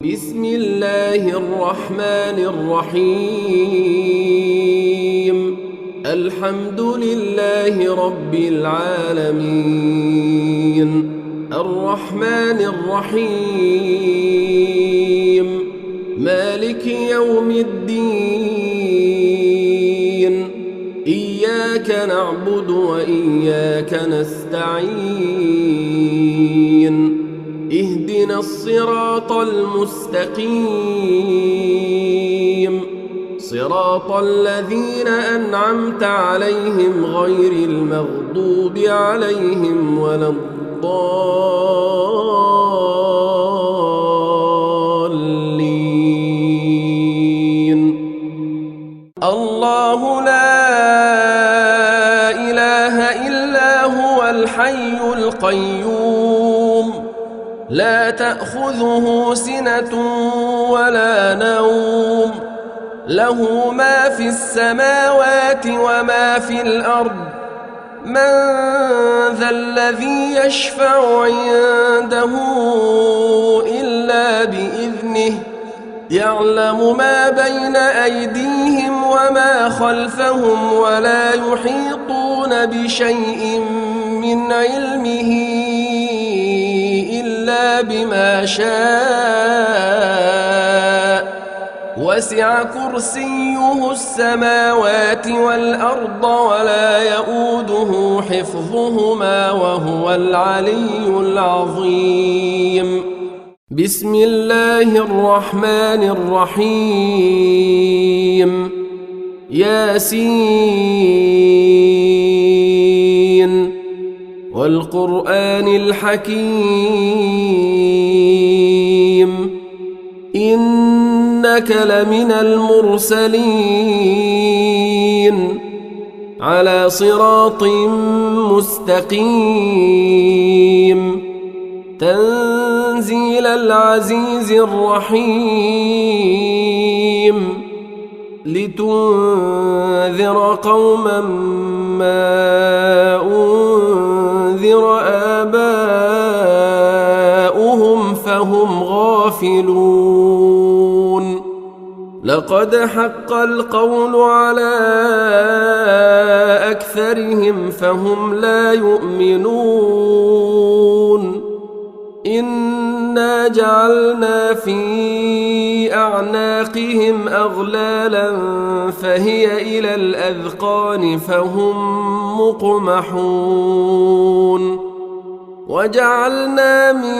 بسم الله الرحمن الرحيم. الحمد لله رب العالمين، الرحمن الرحيم، مالك يوم الدين. إياك نعبد وإياك نستعين. اهدنا الصراط المستقيم، صراط الذين أنعمت عليهم غير المغضوب عليهم ولا الضالين. الله لا إله إلا هو الحي القيوم، لا تأخذه سنة ولا نوم، له ما في السماوات وما في الأرض. من ذا الذي يشفع عنده إلا بإذنه، يعلم ما بين أيديهم وما خلفهم، ولا يحيطون بشيء من علمه إلا بما شاء. وسع كرسيه السماوات والأرض ولا يؤوده حفظهما وهو العلي العظيم. بسم الله الرحمن الرحيم. ياسين والقرآن الحكيم، إنك لمن المرسلين على صراط مستقيم، تنزيل العزيز الرحيم، لتنذر قوما ما أنذر آباؤهم فهم غافلون. لقد حق القول على أكثرهم فهم لا يؤمنون. إنا جعلنا في أعناقهم أغلالا فهي إلى الأذقان فهم مقمحون. وجعلنا من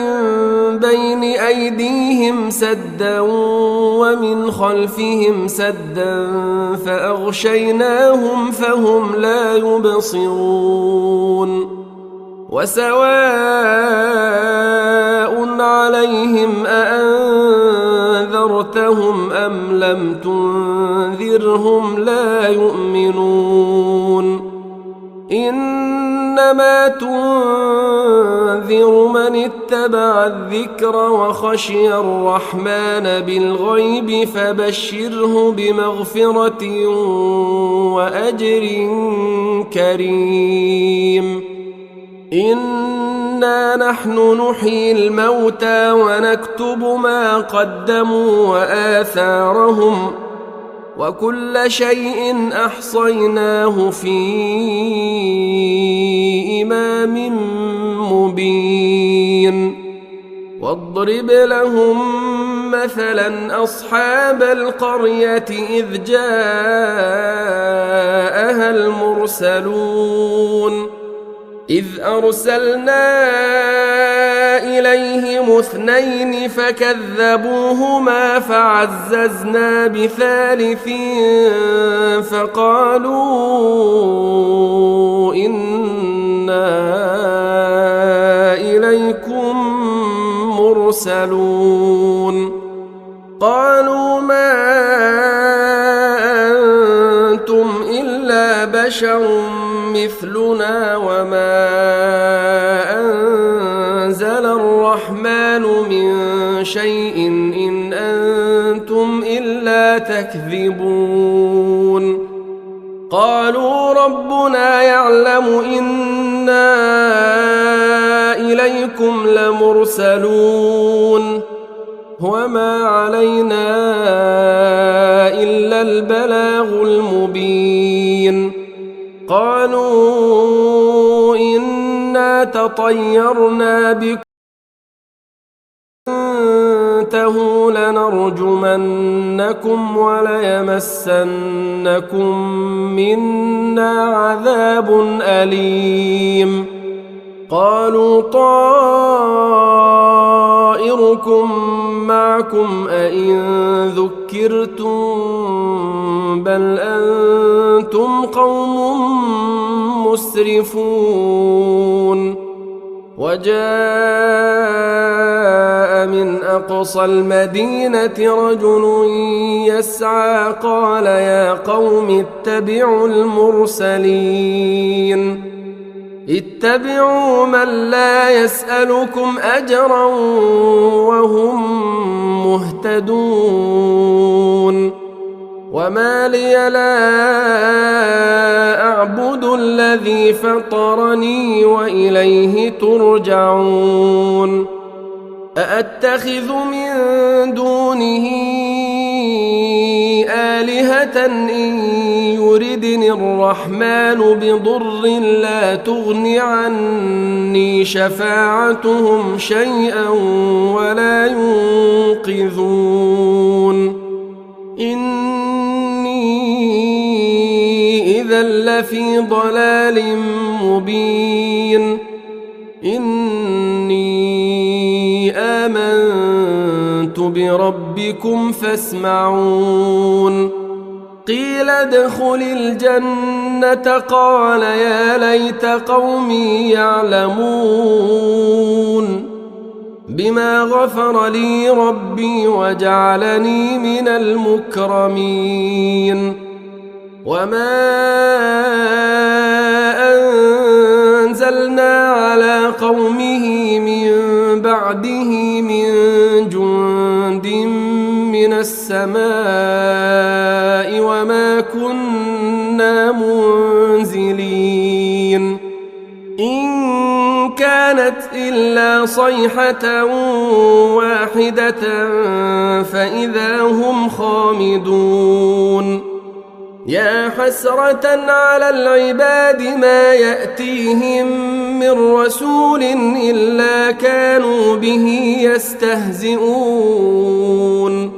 بين أيديهم سدا ومن خلفهم سدا فأغشيناهم فهم لا يبصرون. وسواء عليهم أأنذرتهم أم لم تنذرهم لا يؤمنون. إنما تنذر من اتبع الذكر وخشي الرحمن بالغيب فبشره بمغفرة وأجر كريم. إنا نحن نحيي الموتى ونكتب ما قدموا وآثارهم، وكل شيء أحصيناه في إمام مبين. واضرب لهم مثلا أصحاب القرية إذ جاءها المرسلون، إذ أرسلنا إليهم اثنين فكذبوهما فعززنا بثالث فقالوا إنا إليكم مرسلون. قالوا ما أنتم إلا بشر مثلنا وما أنزل الرحمن من شيء إن أنتم إلا تكذبون. قالوا ربنا يعلم إنا إليكم لمرسلون. وما علينا إلا البلاغ المبين. قالوا إنا تطيرنا بكم انتهوا لنرجمنكم وليمسنكم منا عذاب أليم. قالوا طائركم معكم أئن ذكرتم بل أنتم قوم مسرفون. وجاء من أقصى المدينة رجل يسعى قال يا قوم اتبعوا المرسلين اتبعوا من لا يسألكم أجرا وهم مهتدون. وما لي لا أعبد الذي فطرني وإليه ترجعون. أأتخذ من دونه آلهة إن يردني الرحمن بضر لا تغن عني شفاعتهم شيئا ولا ينقذون. إذا لفي ضلال مبين. إني آمنت بربكم فاسمعون. قيل ادخل الجنة قال يا ليت قومي يعلمون بما غفر لي ربي وجعلني من المكرمين. وما أنزلنا على قومه من بعده من جند من السماء وما كنا منزلين. إن كانت إلا صيحة واحدة فإذا هم خامدون. يا حسرة على العباد ما يأتيهم من رسول إلا كانوا به يستهزئون.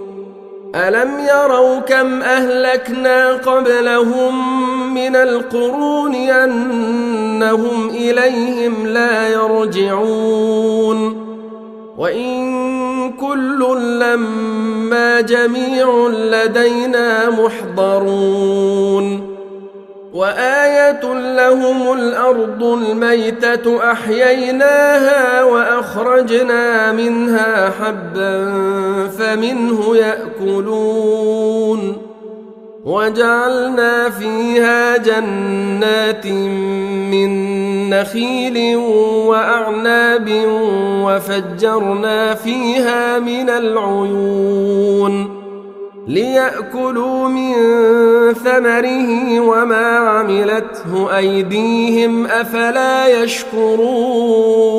ألم يروا كم أهلكنا قبلهم من القرون أنهم إليهم لا يرجعون. وإن كل لما جميع لدينا محضرون. وآية لهم الأرض الميتة أحييناها وأخرجنا منها حبا فمنه يأكلون. وجعلنا فيها جنات من نخيل وأعناب وفجرنا فيها من العيون ليأكلوا من ثمره وما عملته أيديهم أفلا يشكرون.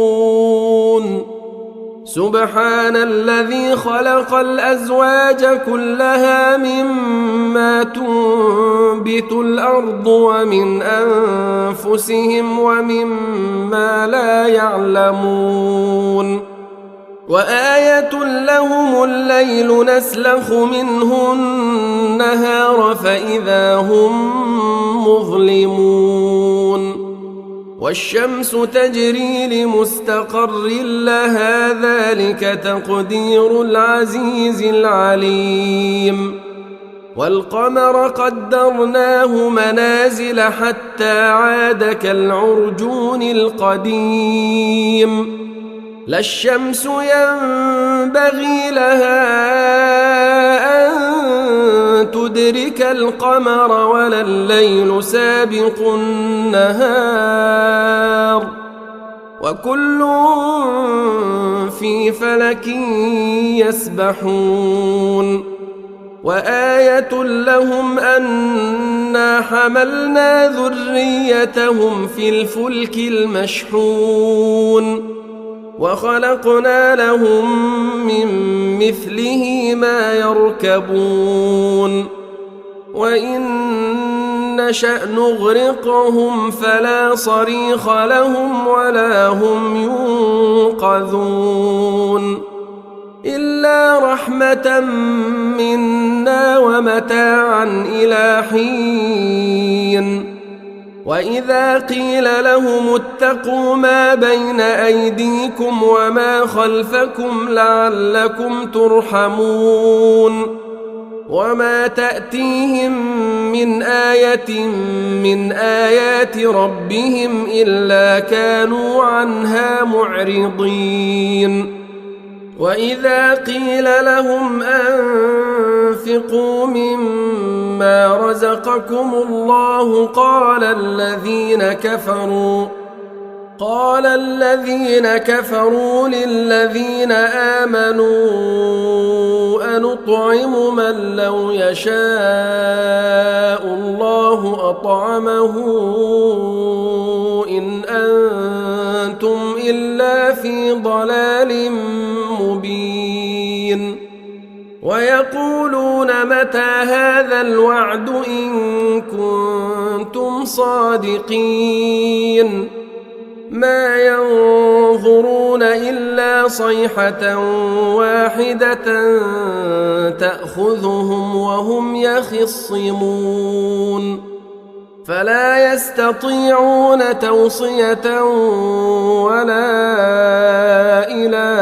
سبحان الذي خلق الأزواج كلها مما تنبت الأرض ومن أنفسهم ومما لا يعلمون. وآية لهم الليل نسلخ منه النهار فإذا هم مظلمون. والشمس تجري لمستقر لها ذلك تقدير العزيز العليم. والقمر قدرناه منازل حتى عاد كالعرجون القديم. لا الشمس ينبغي لها أن تدرك القمر ولا الليل سابق النهار وكل في فلك يسبحون. وآية لهم أنا حملنا ذريتهم في الفلك المشحون وخلقنا لهم من مثله ما يركبون وإن نشأ نغرقهم فلا صريخ لهم ولا هم ينقذون إلا رحمة منا ومتاعا إلى حين وإذا قيل لهم اتقوا ما بين أيديكم وما خلفكم لعلكم ترحمون وما تأتيهم من آية من آيات ربهم إلا كانوا عنها معرضين وإذا قيل لهم أنفقوا مما رزقكم الله قال الذين كفروا للذين آمنوا أنطعم من لو يشاء الله أطعمه إن أنتم إلا في ضلال مبين ويقولون متى هذا الوعد إن كنتم صادقين ما ينظرون إلا صيحة واحدة تأخذهم وهم يخصمون فلا يستطيعون توصية ولا إلى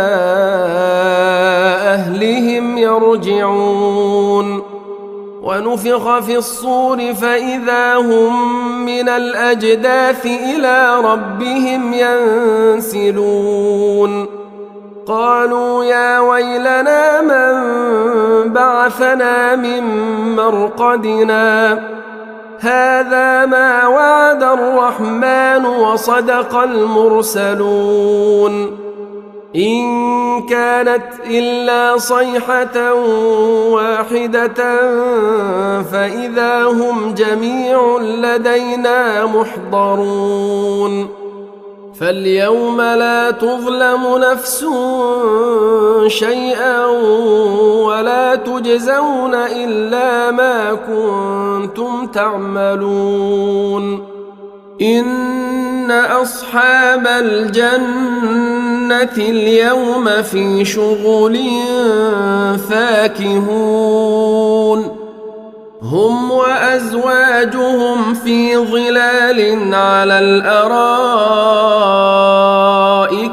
أهلهم يرجعون ونفخ في الصور فإذا هم من الأجداث إلى ربهم ينسلون قالوا يا ويلنا من بعثنا من مرقدنا هذا ما وعد الرحمن وصدق المرسلون إن كانت إلا صيحة واحدة فإذا هم جميع لدينا محضرون فاليوم لا تظلم نفس شيئا ولا تجزون إلا ما كنتم تعملون إن أصحاب الجنة اليوم في شغل فاكهون هم وأزواجهم في ظلال على الأرائك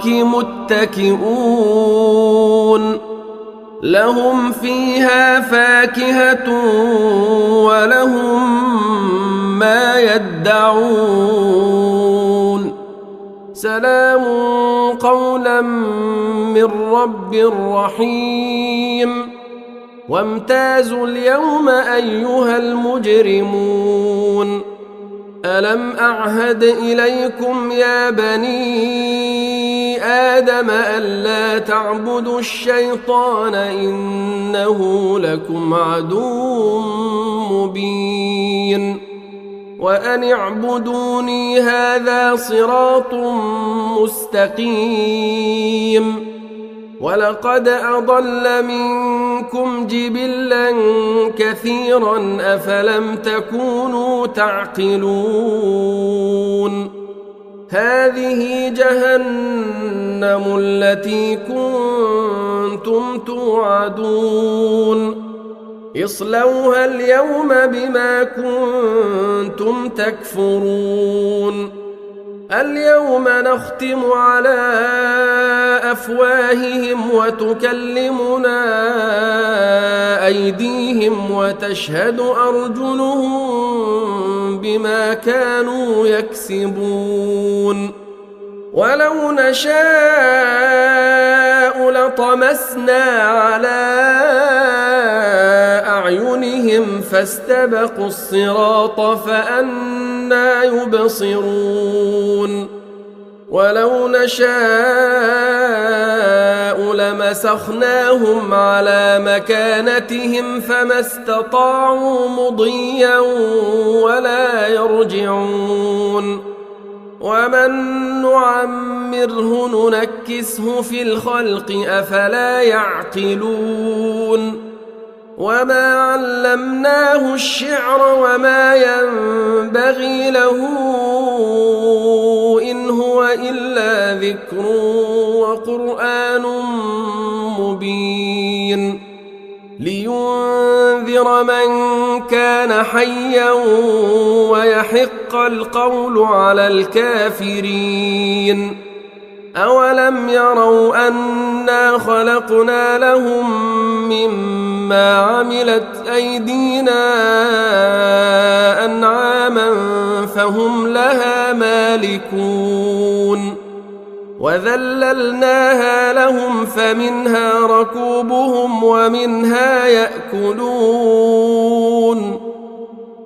متكئون لهم فيها فاكهة ولهم ما يدعون سلام قولا من رب رحيم وامتازوا اليوم أيها المجرمون ألم أعهد إليكم يا بني آدم ألا تعبدوا الشيطان إنه لكم عدو مبين وأن اعبدوني هذا صراط مستقيم ولقد أضل منكم جبلا كثيرا أفلم تكونوا تعقلون هذه جهنم التي كنتم توعدون اصلوها اليوم بما كنتم تكفرون اليوم نختم على أفواههم وتكلمنا أيديهم وتشهد أرجلهم بما كانوا يكسبون ولو نشاء لطمسنا على أعينهم فاستبقوا الصراط فأنى يبصرون ولو نشاء لمسخناهم على مكانتهم فما استطاعوا مضيا ولا يرجعون ومن نعمره ننكسه في الخلق أفلا يعقلون وما علمناه الشعر وما ينبغي له إن هو إلا ذكر وقرآن مبين لينذر من كان حيا ويحق القول على الكافرين أولم يروا أنا خلقنا لهم مما عملت أيدينا أنعاما فهم لها مالكون وذللناها لهم فمنها ركوبهم ومنها يأكلون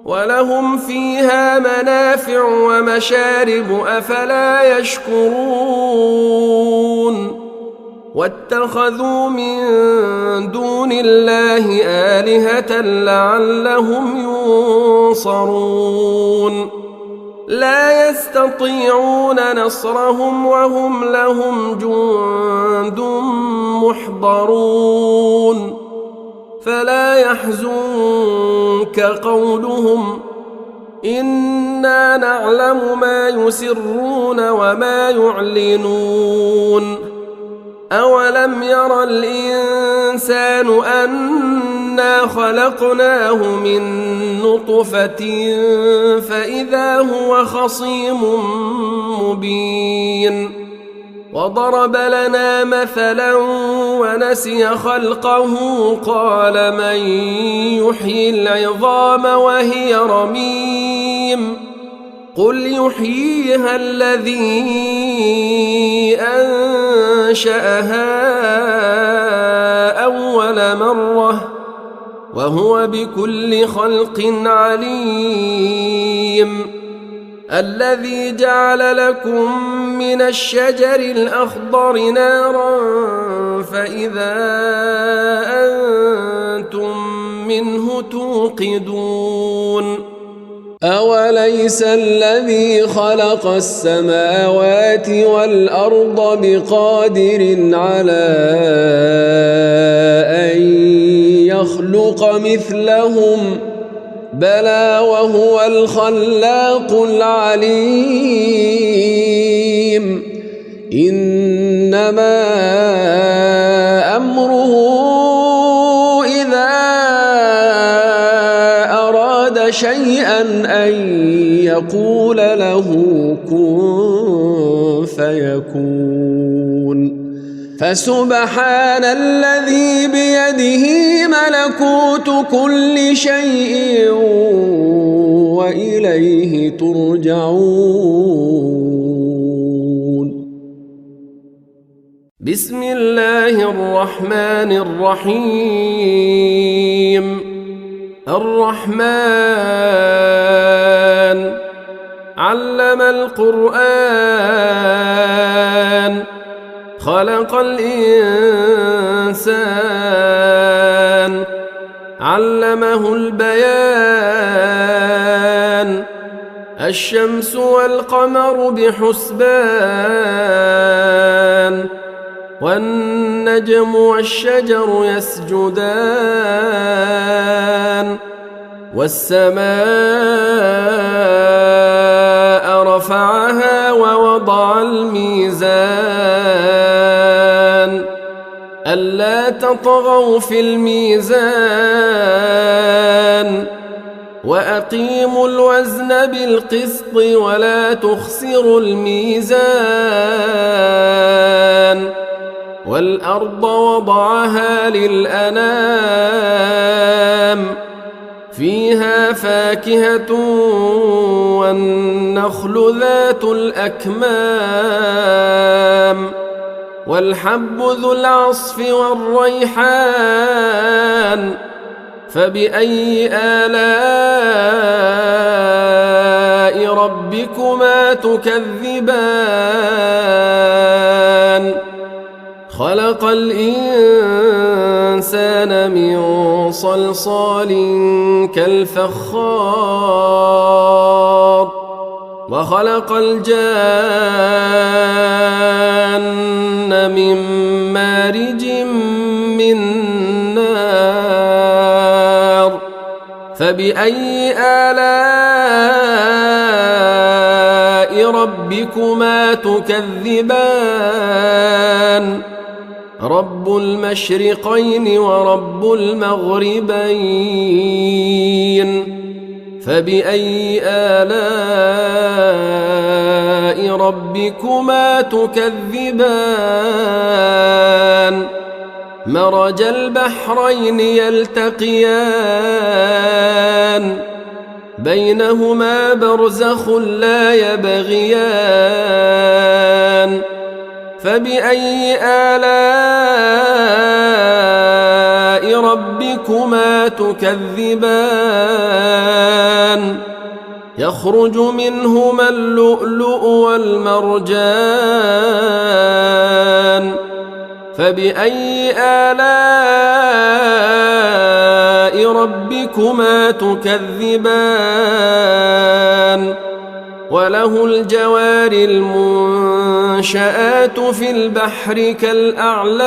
ولهم فيها منافع ومشارب أفلا يشكرون واتخذوا من دون الله آلهة لعلهم ينصرون لا يستطيعون نصرهم وهم لهم جند محضرون فلا يحزنك قولهم إنا نعلم ما يسرون وما يعلنون أولم ير الإنسان أنا خلقناه من نطفة فإذا هو خصيم مبين وضرب لنا مثلا ونسي خلقه قال من يحيي العظام وهي رميم قل يحييها الذي أنشأها أول مرة وهو بكل خلق عليم الذي جعل لكم من الشجر الأخضر نارا فإذا أنتم منه توقدون أوليس الذي خلق السماوات والأرض بقادر على أن يخلق مثلهم بلى وهو الخلاق العليم إنما أمره إذا أراد شيئا أن يقول له كن فيكون فسبحان الذي بيده ملكوت كل شيء وإليه ترجعون بسم الله الرحمن الرحيم الرحمن علم القرآن خلق الإنسان علمه البيان الشمس والقمر بحسبان والنجم والشجر يسجدان والسماء رفعها ووضع الميزان ألا تطغوا في الميزان وأقيموا الوزن بالقسط ولا تخسروا الميزان والأرض وضعها للأنام فيها فاكهة والنخل ذات الأكمام والحب ذو العصف والريحان فبأي آلاء ربكما تكذبان خلق الإنسان من صلصال كالفخار وخلق الجان من مارج من نار فبأي آلاء ربكما تكذبان رب المشرقين ورب المغربين فبأي آلاء ربكما تكذبان مرج البحرين يلتقيان بينهما برزخ لا يبغيان فبأي آلاء ربكما تكذبان يخرج منهما اللؤلؤ والمرجان فبأي آلاء ربكما تكذبان وله الجوار المنشآت في البحر كالأعلام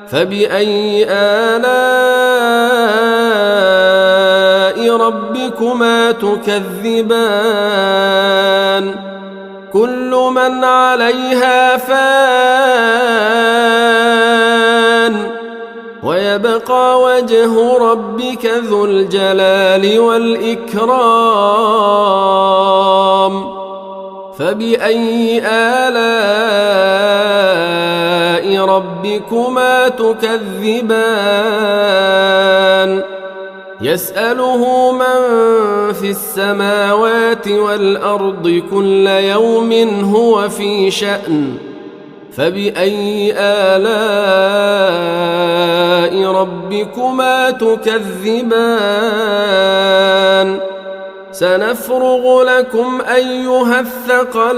فبأي آلاء ربكما تكذبان كل من عليها فان ويبقى وجه ربك ذو الجلال والإكرام فبأي آلاء ربكما تكذبان يسأله من في السماوات والأرض كل يوم هو في شأن فبأي آلاء ربكما تكذبان سنفرغ لكم أيها الثقلان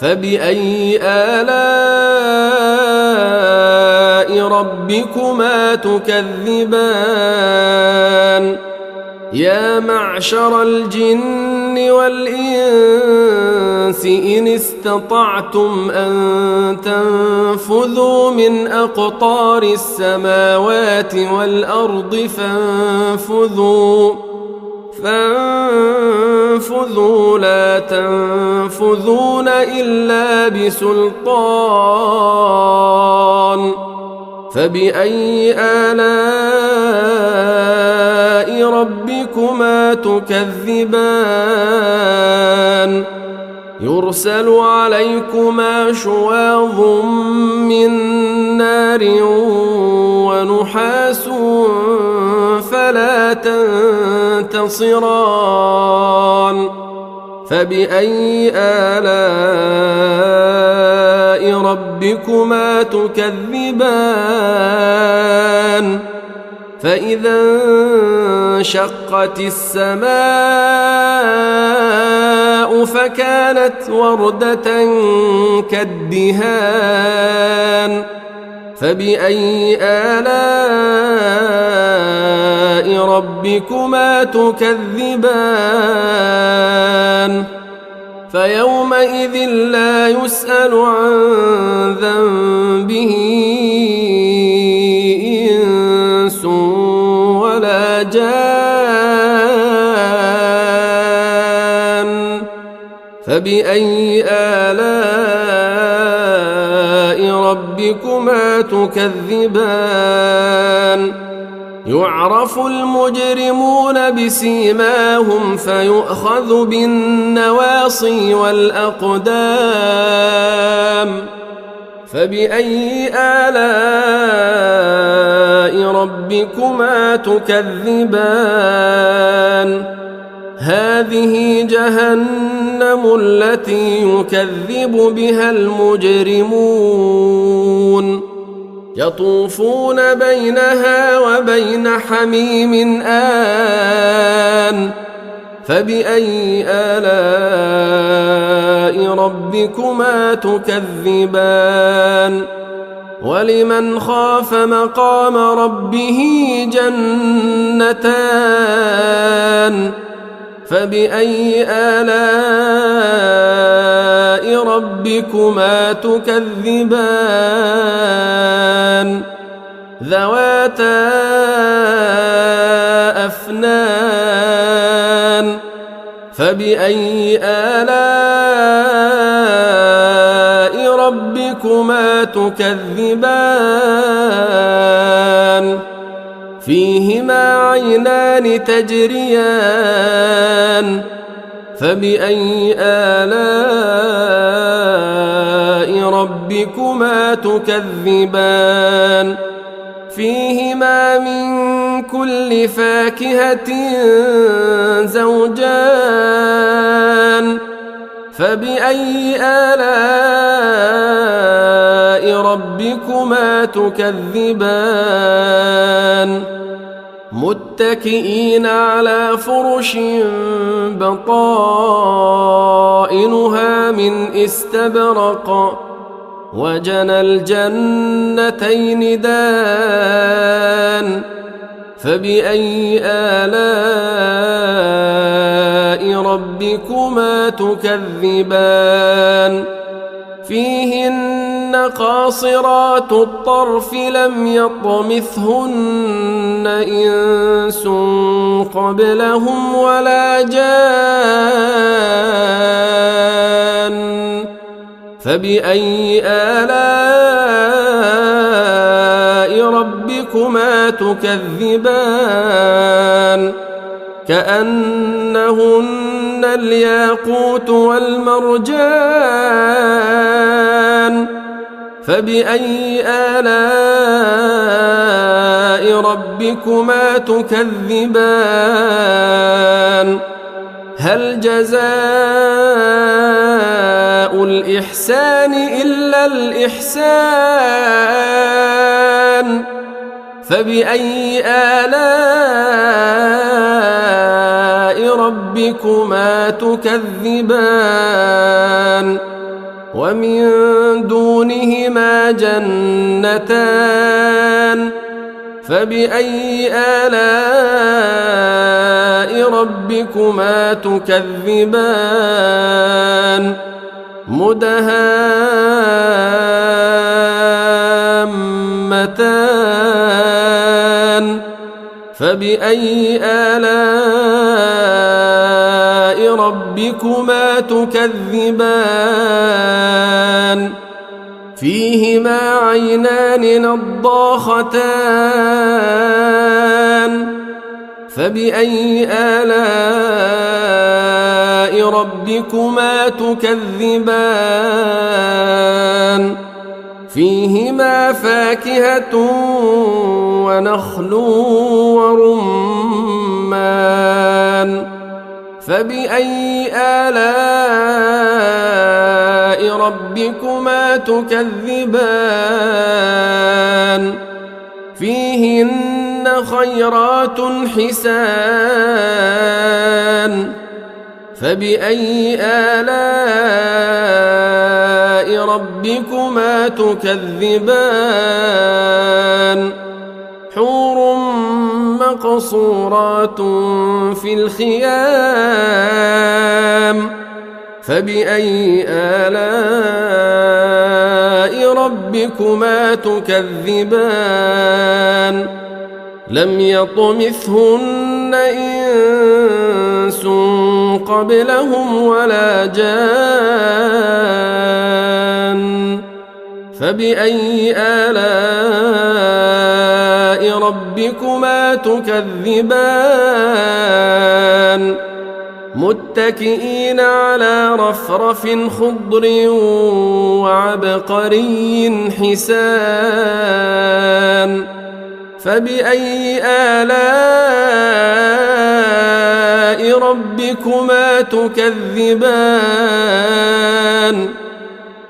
فبأي آلاء ربكما تكذبان يا معشر الجن والإنس إن استطعتم أن تنفذوا من أقطار السماوات والأرض فانفذوا لا تنفذون إلا بسلطان فبأي آلاء ربكما تكذبان يرسل عليكما شواظ من نار ونحاس فلا تنتصران فبأي آلاء ربكما تكذبان فإذا انشقت السماء فكانت وردة كالدهان فبأي آلاء ربكما تكذبان فيومئذ لا يسأل عن ذنبه إنس ولا جان فبأي آلاء ربكما تكذبان يعرف المجرمون بسيماهم فيؤخذ بالنواصي والأقدام فبأي آلاء ربكما تكذبان هذه جهنم التي يكذب بها المجرمون يطوفون بينها وبين حميم آن فبأي آلاء ربكما تكذبان ولمن خاف مقام ربه جنتان فبأي آلاء ربكما تكذبان ذواتا أفنان فبأي آلاء ربكما تكذبان فيهما عينان تجريان فبأي آلاء ربكما تكذبان فيهما من كل فاكهة زوجان فبأي آلاء ربكما تكذبان متكئين على فرش بطائنها من استبرق وجنى الجنتين دان فبأي آلاء ربكما تكذبان فيهن قاصرات الطرف لم يطمثهن إنس قبلهم ولا جان فبأي آلاء ربكما تكذبان كأنهن الياقوت والمرجان فبأي آلاء ربكما تكذبان هل جزاء الإحسان إلا الإحسان فبأي آلاء ربكما تكذبان ومن دونهما جنتان فبأي آلاء ربكما تكذبان مدهامتان فبأي آلاء ربكما تكذبان فيهما عينان نضاختان فبأي آلاء ربكما تكذبان فيهما فاكهة ونخل ورمان فبأي آلاء ربكما تكذبان فيهن خيرات حسان فبأي آلاء ربكما تكذبان حور مقصورات في الخيام فبأي آلاء ربكما تكذبان لم يطمثهن إنس قبلهم ولا جان فبأي آلاء ربكما تكذبان متكئين على رفرف خضر وعبقري حسان فبأي آلاء ربكما تكذبان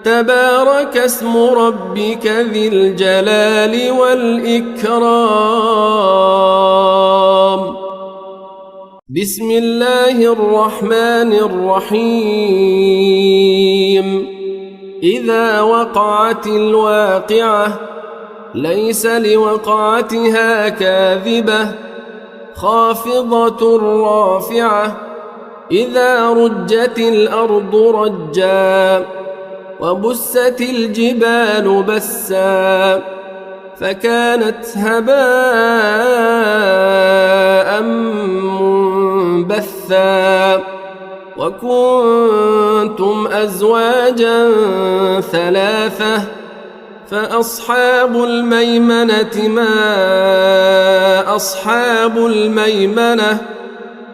تبارك اسم ربك ذي الجلال والإكرام بسم الله الرحمن الرحيم إذا وقعت الواقعة ليس لوقعتها كاذبة خافضة رافعة إذا رجت الأرض رجا وبست الجبال بسا فكانت هباء منبثا وكنتم أزواجا ثلاثة فأصحاب الميمنة ما أصحاب الميمنة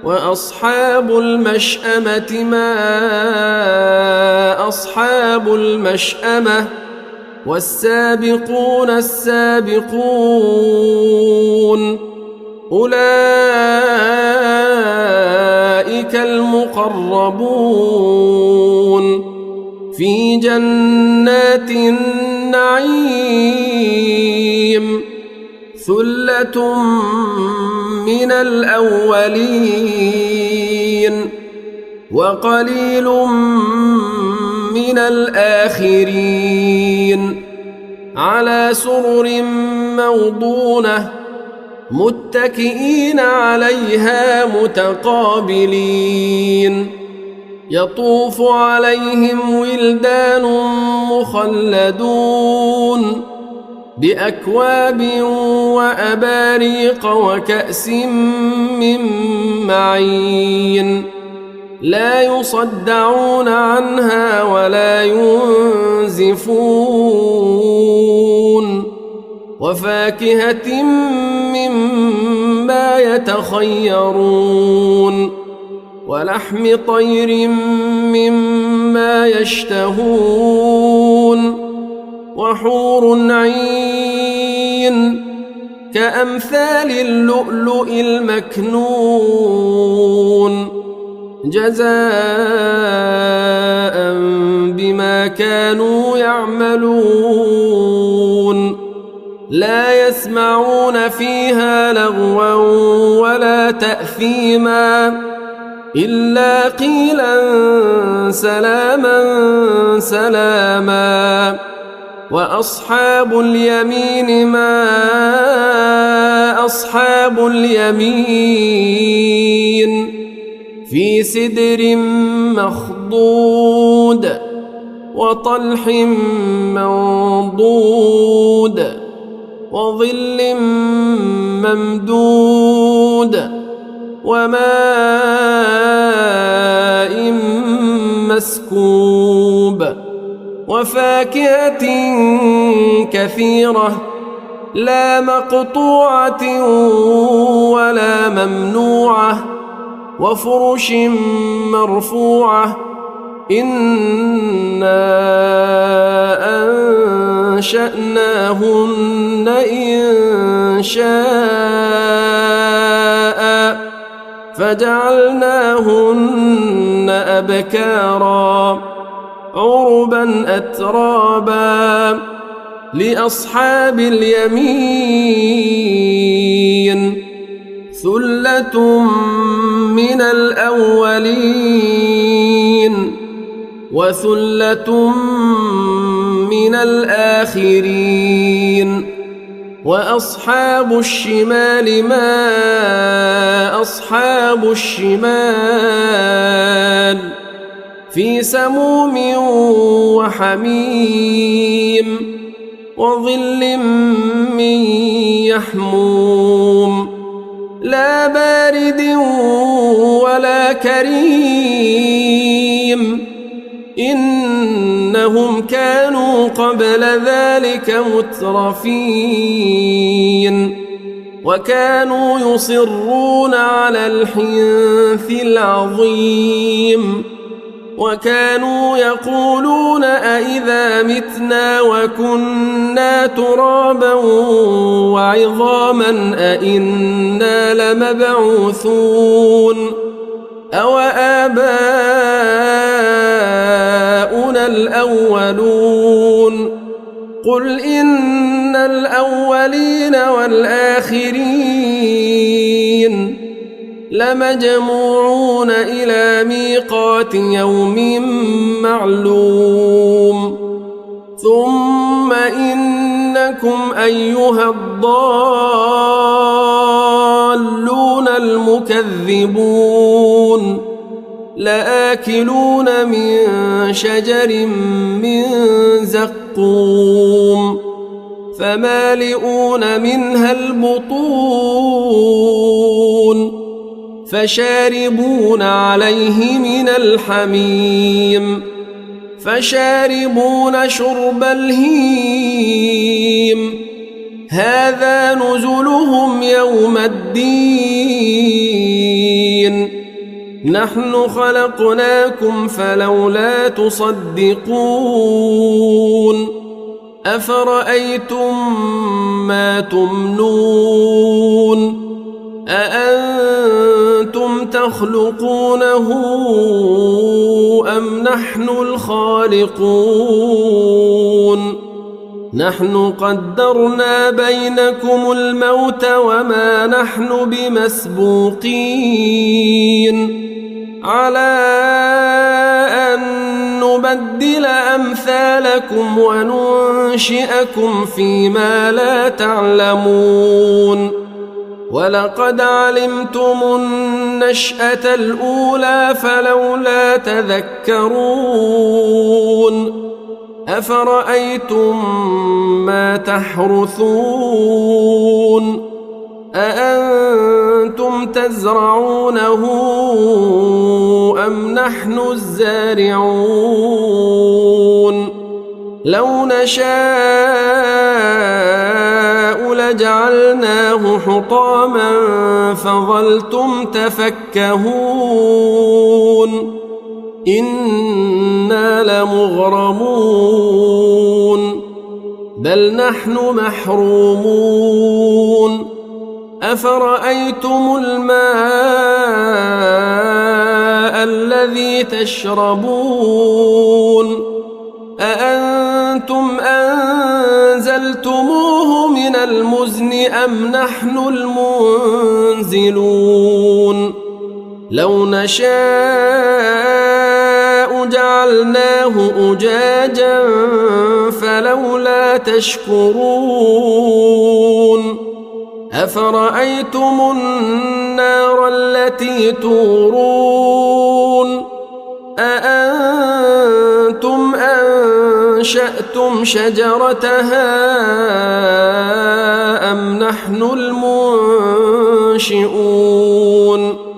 وأصحاب المشأمة ما أصحاب المشأمة والسابقون السابقون أولئك المقربون في جنات النعيم ثلة من الأولين وقليل من الآخرين على سرر موضونة متكئين عليها متقابلين يطوف عليهم ولدان مخلدون بأكواب وأباريق وكأس من معين لا يصدعون عنها ولا ينزفون وفاكهة مما يتخيرون ولحم طير مما يشتهون وحور عين كأمثال اللؤلؤ المكنون جزاء بما كانوا يعملون لا يسمعون فيها لغوا ولا تأثيما إلا قيلا سلاما سلاما وأصحاب اليمين ما أصحاب اليمين في سدر مخضود وطلح منضود وظل ممدود وماء مسكوب وفاكهة كثيرة لا مقطوعة ولا ممنوعة وفرش مرفوعة إنا أنشأناهن إن شاء فجعلناهن أبكارا عربا أترابا لأصحاب اليمين ثلة من الأولين وثلة من الآخرين وأصحاب الشمال ما أصحاب الشمال في سموم وحميم وظل من يحموم لا بارد ولا كريم إنهم كانوا قبل ذلك مترفين وكانوا يصرون على الحنث العظيم وكانوا يقولون أئذا متنا وكنا ترابا وعظاما أئنا لمبعوثون أو آباؤنا الأولون قل إن الأولين والآخرين لمجموعون إلى ميقات يوم معلوم ثم إن بينكم أيها الضالون المكذبون لآكلون من شجر من زقوم فمالئون منها البطون فشاربون عليه من الحميم فشاربون شرب الهيم هذا نزلهم يوم الدين نحن خلقناكم فلولا تصدقون أفرأيتم ما تمنون أأنتم تخلقونه أم نحن الخالقون نحن قدرنا بينكم الموت وما نحن بمسبوقين على أن نبدل أمثالكم وننشئكم فيما لا تعلمون ولقد علمتم النشأة الأولى فلولا تذكرون أفرأيتم ما تحرثون أأنتم تزرعونه أم نحن الزارعون لو نشاء لجعلناه حطاما فظلتم تفكهون إنا لمغرمون بل نحن محرومون أفرأيتم الماء الذي تشربون أأنتم أنزلتموه من المزن أم نحن المنزلون لو نشاء جعلناه أجاجا فلولا تشكرون أفرأيتم النار التي تورون أأنتم أنشأتم شجرتها أم نحن المنشئون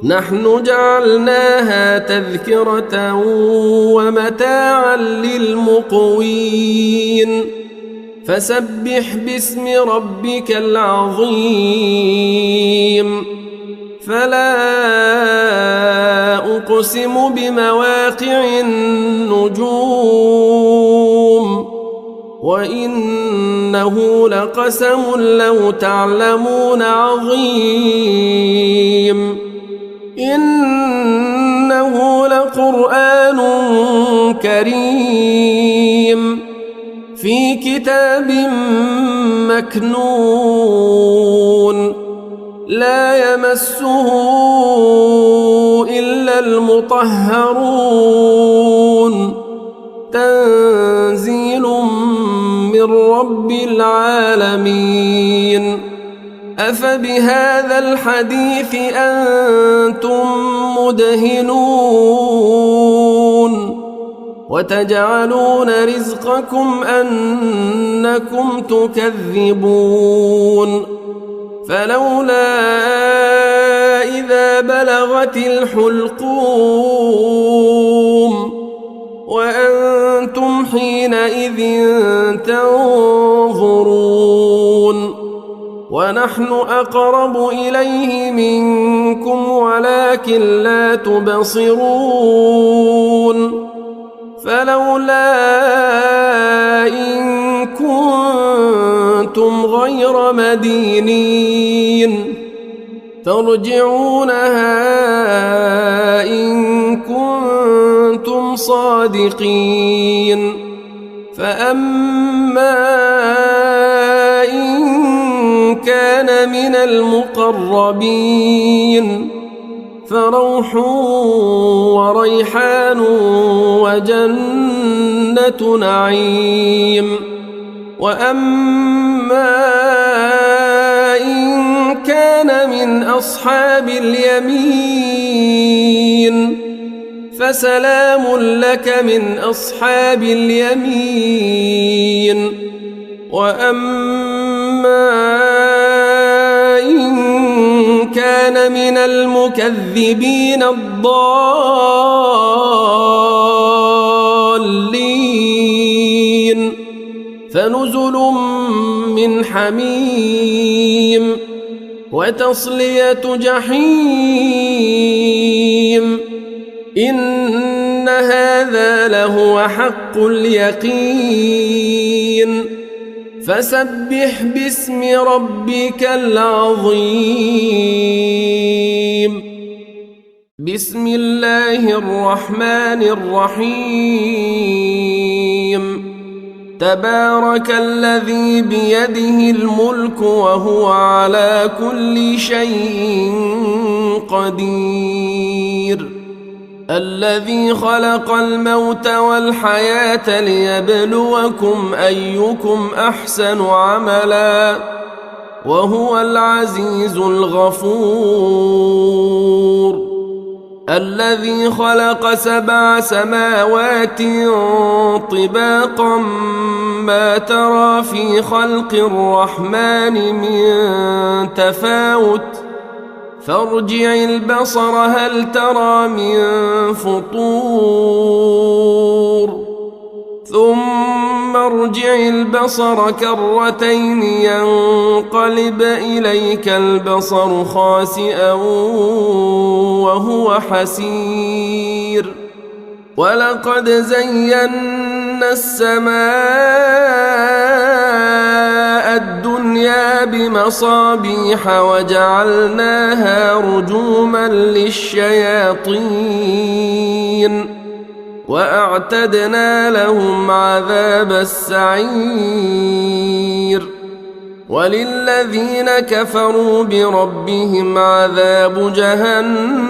نحن جعلناها تذكرة ومتاعا للمقوين فسبح باسم ربك العظيم فلا أقسم بمواقع النجوم وإنه لقسم لو تعلمون عظيم إنه لقرآن كريم في كتاب مكنون لا يمسه إلا المطهرون تنزيل من رب العالمين أفبهذا الحديث أنتم مدهنون وتجعلون رزقكم أنكم تكذبون فلولا إذا بلغت الحلقوم وأنتم حينئذ تنظرون ونحن أقرب إليه منكم ولكن لا تبصرون فلولا إن كنتم غير مدينين ترجعونها إن كنتم صادقين فأما إن كان من المقربين فروح وريحان وجنة نعيم وأما إن كان من أصحاب اليمين فسلام لك من أصحاب اليمين. وأما إن كان من المكذبين الضالين فنزل من حميم وتصلية جحيم. إن هذا لهو حق اليقين. فسبح باسم ربك العظيم. بسم الله الرحمن الرحيم. تبارك الذي بيده الملك وهو على كل شيء قدير. الذي خلق الموت والحياة ليبلوكم أيكم أحسن عملا وهو العزيز الغفور. الذي خلق 7 سماوات طباقا ما ترى في خلق الرحمن من تفاوت فارجع البصر هل ترى من فطور ثم ارجع البصر كرتين ينقلب إليك البصر خاسئا وهو حسير. ولقد زينا السماء الدنيا بمصابيح وجعلناها رجوما للشياطين وأعتدنا لهم عذاب السعير. وللذين كفروا بربهم عذاب جهنم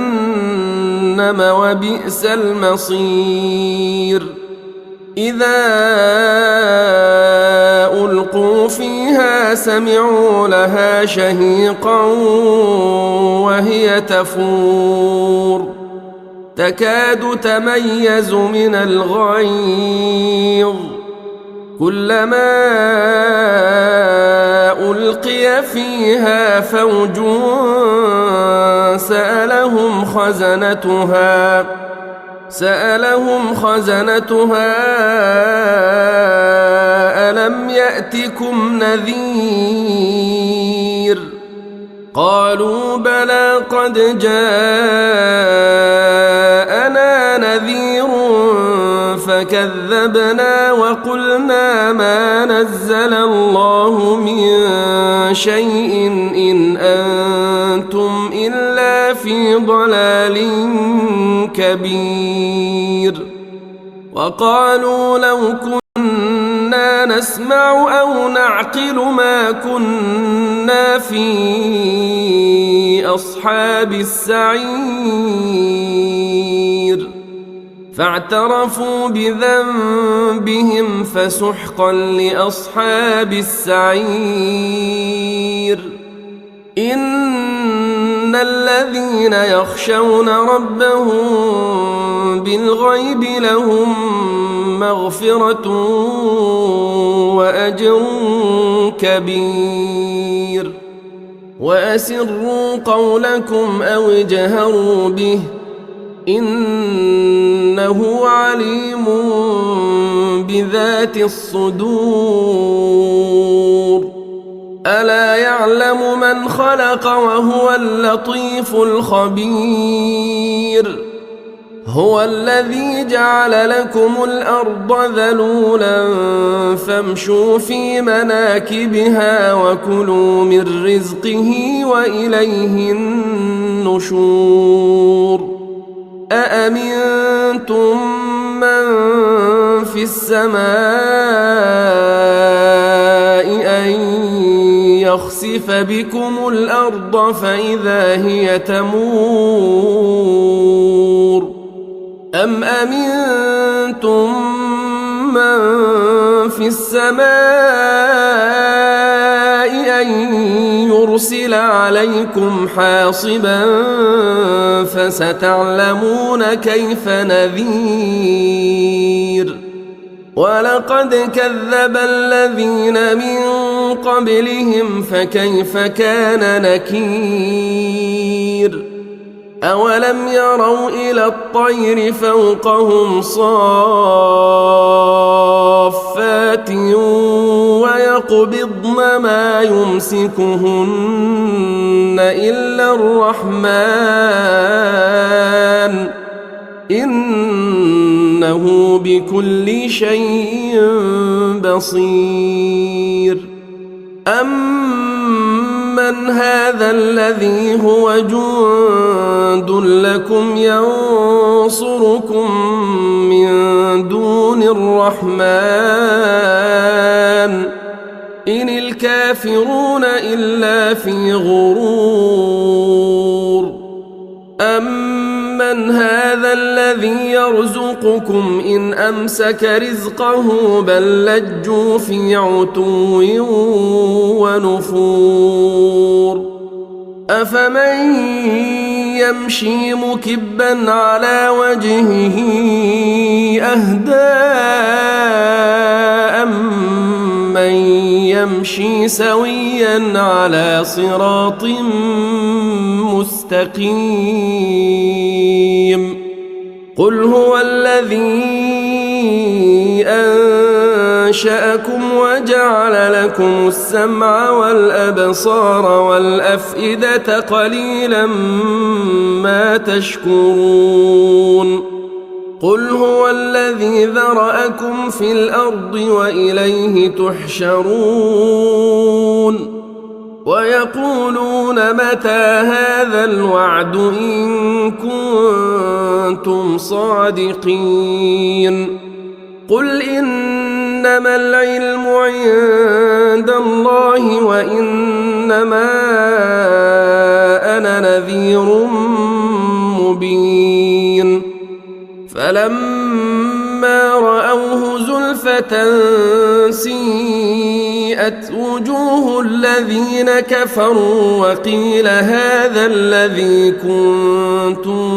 وبئس المصير. إذا ألقوا فيها سمعوا لها شهيقا وهي تفور تكاد تميز من الغيظ كلما ألقي فيها فوج سألهم خزنتها ألم يأتكم نذير قالوا بلى قد جاءنا نذير فكذبنا وقلنا ما نزل الله من شيء إن أنتم إلا في ضلال كبير. وقالوا لو كنا نسمع أو نعقل ما كنا في أصحاب السعير فاعترفوا بذنبهم فسحقا لأصحاب السعير. إن الذين يخشون ربهم بالغيب لهم مغفرة وأجر كبير. وأسروا قولكم أو اجهروا به إنه عليم بذات الصدور. ألا يعلم من خلق وهو اللطيف الخبير. هو الذي جعل لكم الأرض ذلولا فامشوا في مناكبها وكلوا من رزقه وإليه النشور. أأمنتم من في السماء أن يخسف بكم الأرض فإذا هي تمور أم أمنتم من من في السماء أن يرسل عليكم حاصبا فستعلمون كيف نذير ولقد كذب الذين من قبلهم فكيف كان نكير أولم يروا إلى الطير فوقهم صافات ويقبضن ما يمسكهن إلا الرحمن إنه بكل شيء بصير أمن هذا الذي هو جند لكم ينصركم من دون الرحمن إن الكافرون إلا في غرور أمن هذا الذي يرزقكم إن أمسك رزقه بل لجوا في عتو ونفور أفمن يمشي مكبا على وجهه أهدى أمن يمشي سويا على صراط مستقيم قل هو الذي أنشأكم وجعل لكم السمع والأبصار والأفئدة قليلا ما تشكرون قل هو الذي ذرأكم في الأرض وإليه تحشرون ويقولون متى هذا الوعد إن كنتم صادقين قل إنما العلم عند الله وإنما أنا نذير مبين فلما رأوه زلفة سيئت وجوه الذين كفروا وقيل هذا الذي كنتم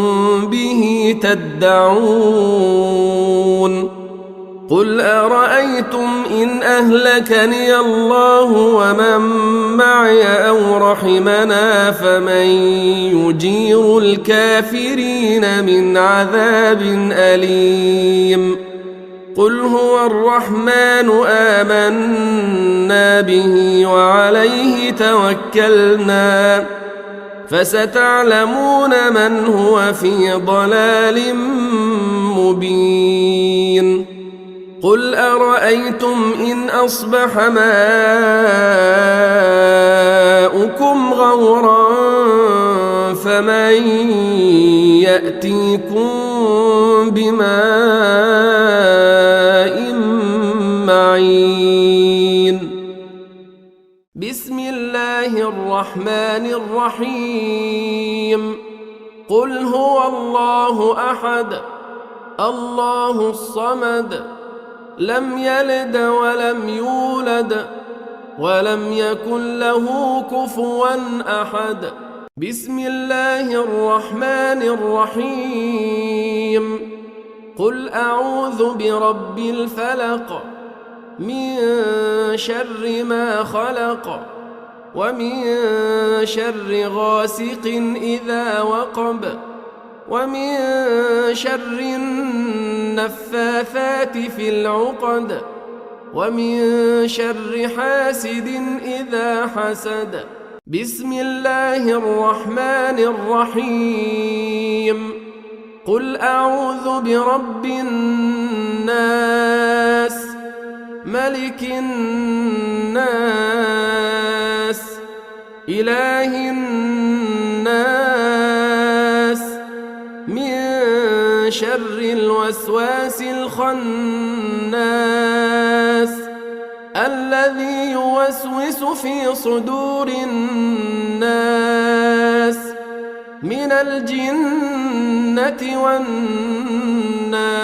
به تدعون قل أرأيتم إن أهلكني الله ومن معي أو رحمنا فمن يجير الكافرين من عذاب أليم قل هو الرحمن آمنا به وعليه توكلنا فستعلمون من هو في ضلال مبين قل أرأيتم إن أصبح ماؤكم غورا فمن يأتيكم بماء معين بسم الله الرحمن الرحيم قل هو الله أحد الله الصمد لم يلد ولم يولد ولم يكن له كفوا أحد بسم الله الرحمن الرحيم قل أعوذ برب الفلق من شر ما خلق ومن شر غاسق إذا وقب ومن شر النفاثات في العقد ومن شر حاسد إذا حسد بسم الله الرحمن الرحيم قل أعوذ برب الناس ملك الناس إله الناس من شر الوسواس الخناس الذي يوسوس في صدور الناس من الجنة والناس